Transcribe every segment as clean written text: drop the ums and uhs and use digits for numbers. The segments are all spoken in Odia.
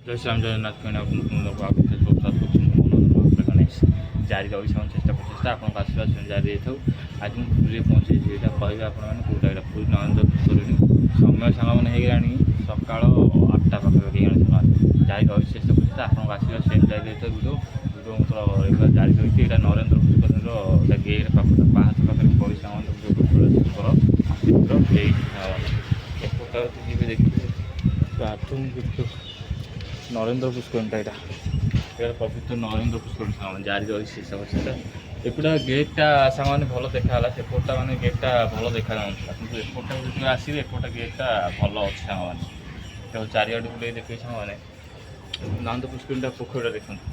ଜୟ ଶ୍ରୀରାମ ଜଗନ୍ନାଥ କିଣା ଜାରି ରହି ସେମାନେ ଚେଷ୍ଟା ପ୍ରଚେଷ୍ଟା ଆପଣଙ୍କ ଆଶୀର୍ବାଦ ଜାରି ଦେଇଥାଉ। ଆଜି ମୁଁ ପୁରୀରେ ପହଞ୍ଚିଛି, ଏଇଟା କହିବେ ଆପଣମାନେ କେଉଁଟା ଏଇଟା ପୁରୀ ନରେନ୍ଦ୍ର ପୁଷ୍କରିଣୀ। ସମୟ ସାଙ୍ଗମାନେ ହେଇଗଲାଣି ସକାଳ 8ଟା ପାଖାପାଖି ହେଇଗଲାଣି ସମୟ। ଜାରି ରହି ଚେଷ୍ଟା ପ୍ରଚେଷ୍ଟା ଆପଣଙ୍କ ଆଶୀର୍ବାଦ ସେମ୍ ଜାରି ଦେଇଥାଉ। ଭିଡ଼ିଓ ମତର ଏଗୁଡ଼ା ଜାରି ରହିଛି। ଏଇଟା ନରେନ୍ଦ୍ର ପୁଷ୍କରିଣୀର ଗେଟ୍ ପାଖରେ ପାହାଚ ପାଖରେ ପଇସା ଏପଟା ଯିବେ ଦେଖିବେ ନରେନ୍ଦ୍ର ପୁଷ୍କରିଣୀଟା ଏଇଟା ପବିତ୍ର ନରେନ୍ଦ୍ର ପୁଷ୍କରିଣୀ ସାଙ୍ଗମାନେ ଜାରି ରହିଛି ସେଟା। ଏପଟା ଗେଟ୍ଟା ସାଙ୍ଗମାନେ ଭଲ ଦେଖାହେଲା, ସେପଟଟା ମାନେ ଗେଟ୍ଟା ଭଲ ଦେଖାଯାଉନଥିଲା, କିନ୍ତୁ ଏପଟଟା ଯେତେବେଳେ ଆସିବେ ଏପଟା ଗେଟ୍ଟା ଭଲ ଅଛି ସାଙ୍ଗମାନେ। ତେଣୁ ଚାରିଆଡ଼ୁ ବୁଲେଇ ଦେଖିବେ ସାଙ୍ଗମାନେ। ନରେନ୍ଦ୍ର ପୁଷ୍କରିଣୀଟା ପୋଖରୀଟା ଦେଖନ୍ତୁ,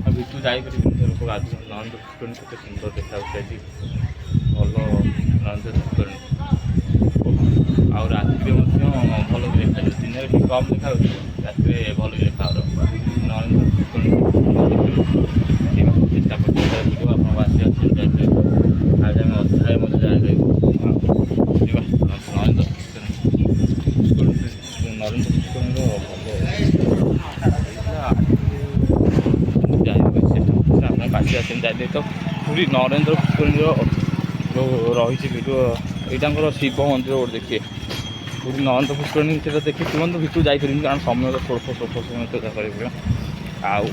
ଆଉ ଭିତରୁ ଯାଇପାରିବେନି ଲୋକ ଗାଧୁଛନ୍ତି। ନରେନ୍ଦ୍ର ପୁଷ୍କରିଣୀ କେତେ ସୁନ୍ଦର ଦେଖାଯାଉଛି ଆଜି, ଭଲ ନରେନ୍ଦ୍ର ପୁଷ୍କରିଣୀ। ଆଉ ରାତିରେ ମଧ୍ୟ ଭଲ ବି ଦେଖାଯାଉଛି। ଦିନରେ ଟିକେ କମ୍ ଦେଖାଯାଉଛି, ରାତିରେ ଭଲ ବି ଦେଖାଯାଉଛି। ନରେନ୍ଦ୍ର ପୁଷ୍କରିଣୀ ଚେଷ୍ଟା କରୁଛି ଭିଡ଼ିଓ ଆପଣଙ୍କ ଆସିବା ଯାଇପାରିବେ। ଆଜି ଆମେ ଅଧ୍ୟାୟ ମଧ୍ୟ ଜାରି ରହିବୁ। ଯିବା ନରେନ୍ଦ୍ର ପୁଷ୍କରିଣୀ। ନରେନ୍ଦ୍ର ପୁଷ୍କରିଣୀର ଜାରି ରହିଛି ଚେଷ୍ଟା କରୁଛି ଆପଣଙ୍କ ଆସିବା ଜାରି ଦେଇଥାଉ। ପୁରୀ ନରେନ୍ଦ୍ର ପୁଷ୍କରିଣୀର ଯେଉଁ ରହିଛି ଭିଡ଼ିଓ, ଏଇଟା ଆମର ଶିବ ମନ୍ଦିର ଗୋଟେ ଦେଖିବେ। ପୁରୀ ନରେନ୍ଦ୍ର ପୁଷ୍କରିଣୀ ସେଟା ଦେଖି ତୁରନ୍ତ ଭିତରୁ ଯାଇପାରିବେନି, କାରଣ ସମୟ ସ୍ୱଳ୍ପ ସମୟ କରିପାରିବେ। ଆଉ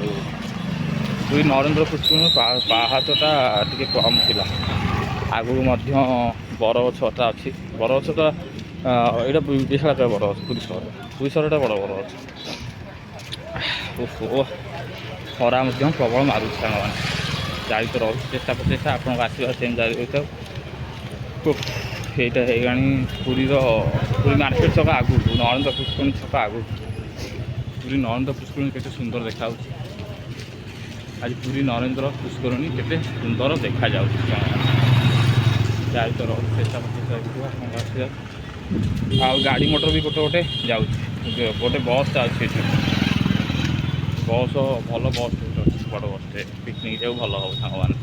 ପୁରୀ ନରେନ୍ଦ୍ର ପୁଷ୍କରିଣୀ ପାହାଚଟା ଟିକେ କମ୍ ଥିଲା। ଆଗକୁ ମଧ୍ୟ ବରଗଛଟା ଅଛି। ବରଗଛଟା ଏଇଟା ବିଶାଳ ବରଗଛ। ପୁରୀ ସହରଟା ବଡ଼ ବରଗଛ। ଖରା ମଧ୍ୟ ପ୍ରବଳ ମାରୁଛି ସାଙ୍ଗମାନେ। ଜାରି ତ ରହୁଛି ଚେଷ୍ଟା ପ୍ରଚେଷ୍ଟା ଆପଣଙ୍କ ଆସିବା ସେମ୍ ଜାରି ରହିଥାଉ। ସେଇଟା ହେଇଗଲାଣି ପୁରୀ ମାର୍କେଟ ଛକ ଆଗକୁ, ନରେନ୍ଦ୍ର ପୁଷ୍କରିଣୀ ଛକ ଆଗକୁ। ପୁରୀ ନରେନ୍ଦ୍ର ପୁଷ୍କରିଣୀ କେତେ ସୁନ୍ଦର ଦେଖାଯାଉଛି ଆଜି। ପୁରୀ ନରେନ୍ଦ୍ର ପୁଷ୍କରିଣୀ କେତେ ସୁନ୍ଦର ଦେଖାଯାଉଛି ଜାରି ତ ରହୁଛି ଚେଷ୍ଟା ପ୍ରଚେଷ୍ଟା ଆପଣଙ୍କ ଆସିବା। ଆଉ ଗାଡ଼ି ମଟର ବି ଗୋଟେ ଯାଉଛି। ଗୋଟେ ବସ୍ଟା ଅଛି ଏଠି, ବସ୍ ଭଲ ବସ୍ ଗୋଟେ ଅଛି, ବଡ଼ ବସ୍ଟେ। ପିକନିକ୍ ଯାଉ ଭଲ ହେବ ସାଙ୍ଗମାନେ।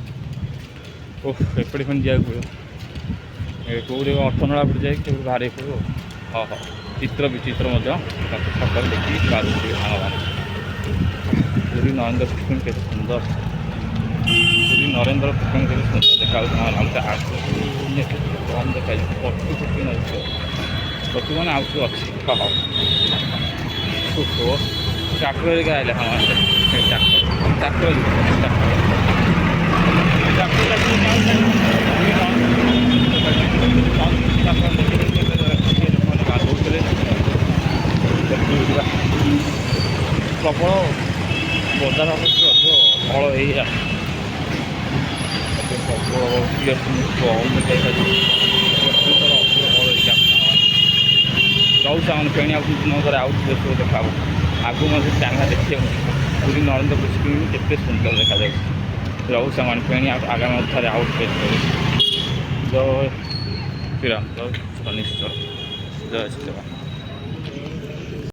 ଏପଟେ ପୁଣି ଯିବାକୁ ପଡ଼ିବ, କେଉଁଠି ଅଠନଳା ପଡ଼ି ଯାଇକି କେଉଁଠି ବାହାରିବାକୁ ପଡ଼ିବ। ହଁ ଚିତ୍ର ବିଚିତ୍ର ମଧ୍ୟ ତାକୁ ଛକରେ ଦେଖିକି ପାରୁଛି ସାଙ୍ଗମାନେ। ପୁରୀ ନରେନ୍ଦ୍ର ପୁଷ୍କରିଣୀ କେତେ ସୁନ୍ଦର, ପୁରୀ ନରେନ୍ଦ୍ର ପୁଷ୍କରିଣୀ କେତେ ସୁନ୍ଦର ଦେଖାଯାଉଛି। ଆମକୁ ଆଗକୁ କମ୍ ଦେଖାଯାଉଛି, ପଟୁ ମାନେ ଆଉ ସବୁ ଅଛି। ଟ୍ରାକ୍ଟର ହେରିକା ଆସିଲା ସାଙ୍ଗମାନେ। ଟ୍ରାକ୍ଟର ପ୍ରବଳ ବଜାର ଅଧିକ ଫଳ ହେଇଆ ପ୍ରବଳ ରହୁଛି ଆମର ଫେଣି ଆଉ କିଛି ଦିନ ପରେ ଆଉ ଦେଶକୁ ଦେଖା ହେବ। ଆଗକୁ ମଧ୍ୟ ଚାଙ୍ଗା ଦେଖିବାକୁ ପୁରୀ ନରେନ୍ଦ୍ର ପୁଷ୍କରିଣୀ କେତେ ସୁନ୍ଦର ଦେଖାଯାଉଛି। ରହୁଛି ସେମାନେ ଫେଣି ଆଗାମୀ ଅଧ୍ୟାୟରେ ଆଉ ଜୟ ଶ୍ରୀରାମ, ଜୟ ଶନିଶ୍ଚର, ଜୟ ଶ୍ରୀରାମ।